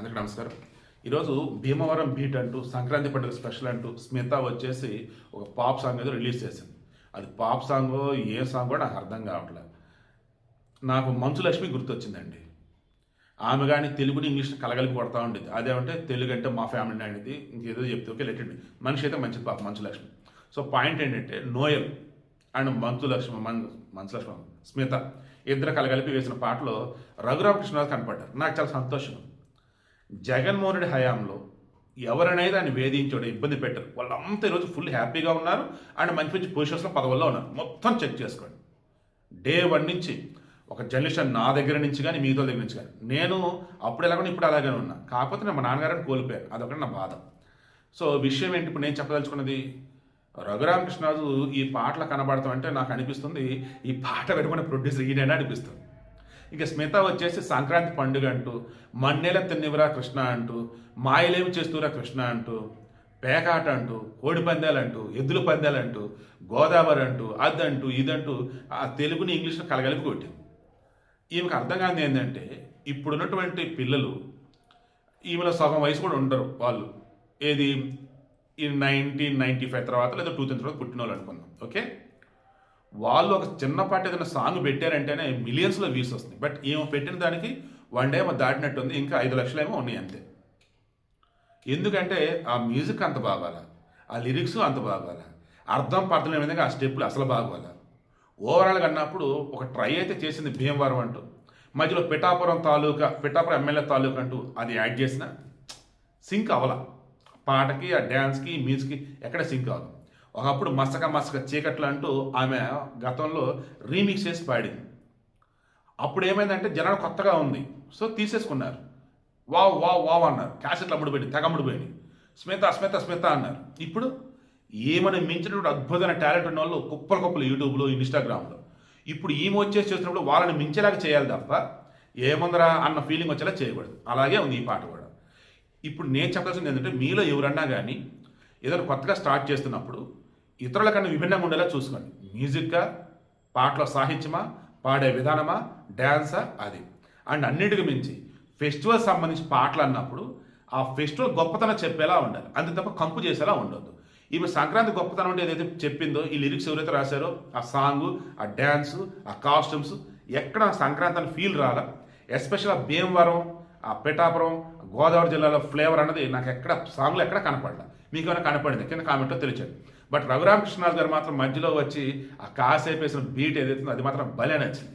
అందరికీ నమస్కారం. ఈరోజు భీమవరం బీట్ అంటూ సంక్రాంతి పండుగ స్పెషల్ అంటూ స్మిత వచ్చేసి ఒక పాప్ సాంగ్ ఏదో రిలీజ్ చేసింది. అది పాప్ సాంగో ఏ సాంగో నాకు అర్థం కావట్లేదు. నాకు మంచు లక్ష్మి గుర్తొచ్చిందండి. ఆమె కానీ తెలుగుని ఇంగ్లీష్ కలగలిపి కొడతా ఉండేది. అదేమంటే తెలుగు అంటే మా ఫ్యామిలీ అనేది ఇంకేదో చెప్తే ఓకే లెట్టండి. మనిషి అయితే మంచిది పాప మంచు లక్ష్మి. సో పాయింట్ ఏంటంటే నోయల్ అండ్ మంచు లక్ష్మి స్మిత ఇద్దరు కలగలిపి వేసిన పాటలో రఘురామకృష్ణరాజు కనపడ్డారు. నాకు చాలా సంతోషం. జగన్మోహన్ రెడ్డి హయాంలో ఎవరినైతే ఆయన వేధించాడో ఇబ్బంది పెట్టారు వాళ్ళంతా ఈరోజు ఫుల్ హ్యాపీగా ఉన్నారు అండ్ మంచి మంచి పొజిషన్స్లో పదవుల్లో ఉన్నారు. మొత్తం చెక్ చేసుకోండి. డే 1 నుంచి ఒక జర్నలిస్ట్ నా దగ్గర నుంచి కానీ మిగతా దగ్గర నుంచి కానీ నేను అప్పుడు ఎలాగో ఇప్పుడు అలాగే ఉన్నా. కాకపోతే నేను మా నాన్నగారిని కోల్పోయాను. అదొకటి నా బాధ. సో విషయం ఏంటి ఇప్పుడు నేను చెప్పదలుచుకున్నది, రఘురామకృష్ణరాజు ఈ పాటలు కనబడతామంటే నాకు అనిపిస్తుంది ఈ పాట పెట్టుకునే ప్రొడ్యూసర్ ఈయనైనా అనిపిస్తుంది. ఇక స్మిత వచ్చేసి సంక్రాంతి పండుగ అంటూ మన్నెల తిన్నివరా కృష్ణ అంటూ మాయలేమి చేస్తూరా కృష్ణ అంటూ పేకాట అంటూ కోడి పందాలంటూ ఎద్దుల పందాలంటూ గోదావరి అంటూ అదంటూ ఇదంటూ ఆ తెలుగుని ఇంగ్లీష్లో కలగలిపి కొట్టింది. ఈమెకు అర్థం కానిది ఏంటంటే ఇప్పుడున్నటువంటి పిల్లలు ఈమెలో సగం వయసు కూడా ఉండరు. వాళ్ళు ఏది ఈ 1995 తర్వాత లేదా 2000 తర్వాత పుట్టిన వాళ్ళు అనుకుందాం. ఓకే, వాళ్ళు ఒక చిన్నపాటి ఏదైనా సాంగ్ పెట్టారంటేనే మిలియన్స్లో వ్యూస్ వస్తున్నాయి. బట్ ఏమో పెట్టిన దానికి 1 డే ఏమో దాటినట్టుంది, ఇంకా 5 లక్షలు ఏమో ఉన్నాయి అంతే. ఎందుకంటే ఆ మ్యూజిక్ అంత బాగాల, ఆ లిరిక్స్ అంత బాగాల, అర్థం పర్థం ఏ విధంగా ఆ స్టెప్పులు అసలు బాగోల. ఓవరాల్గా అన్నప్పుడు ఒక ట్రై అయితే చేసింది భీమవరం అంటూ, మధ్యలో పిఠాపురం ఎమ్మెల్యే తాలూకా అంటూ అది యాడ్ చేసిన సింక్ అవల పాటకి ఆ డ్యాన్స్కి మ్యూజిక్కి ఎక్కడ సింక్ అవ్వదు. ఒకప్పుడు మసక చీకట్లు అంటూ ఆమె గతంలో రీమిక్స్ చేసి పాడింది. అప్పుడు ఏమైందంటే జనాలు కొత్తగా ఉంది, సో తీసేసుకున్నారు. వావ్ వావ్ వావ్ అన్నారు. క్యాసెట్లు అమ్ముడుపోయింది, తెగ అమ్ముడుపోయింది. స్మిత అన్నారు. ఇప్పుడు ఏమని మించినటువంటి అద్భుతమైన టాలెంట్ ఉన్న వాళ్ళు కుప్పలు యూట్యూబ్లో ఇన్స్టాగ్రామ్లో. ఇప్పుడు ఈమె వచ్చేసి చేసినప్పుడు వాళ్ళని మించేలాగా చేయాలి తప్ప ఏముందరా అన్న ఫీలింగ్ వచ్చేలా చేయకూడదు. అలాగే ఉంది ఈ పాట కూడా. ఇప్పుడు నేను చెప్పాల్సింది ఏంటంటే మీలో ఎవరన్నా కానీ ఏదైనా కొత్తగా స్టార్ట్ చేస్తున్నప్పుడు ఇతరుల కన్నా విభిన్నంగా ఉండేలా చూసుకోండి. మ్యూజిక్గా, పాటలో సాహిత్యమా, పాడే విధానమా, డ్యాన్సా, అది. అండ్ అన్నిటికి మించి ఫెస్టివల్ సంబంధించి పాటలు అన్నప్పుడు ఆ ఫెస్టివల్ గొప్పతనం చెప్పేలా ఉండాలి, అంతే తప్ప కంపు చేసేలా ఉండొద్దు. ఈమె సంక్రాంతి గొప్పతనం అంటే ఏదైతే చెప్పిందో ఈ లిరిక్స్ ఎవరైతే రాశారో ఆ సాంగు, ఆ డ్యాన్సు, ఆ కాస్ట్యూమ్స్ ఎక్కడ సంక్రాంతి అని ఫీల్ రాలా. ఎస్పెషల్ ఆ భీమవరం, ఆ పిఠాపురం, గోదావరి జిల్లాలో ఫ్లేవర్ అన్నది నాకు ఎక్కడ సాంగ్లో ఎక్కడ కనపడలా. మీకు ఏమైనా కనపడింది కింద కామెంట్లో తెలియచండి. బట్ రఘురామకృష్ణరాజు గారు మాత్రం మధ్యలో వచ్చి ఆ కాసేపు వేసిన బీట్ ఏదైతుందో అది మాత్రం భలే నచ్చింది.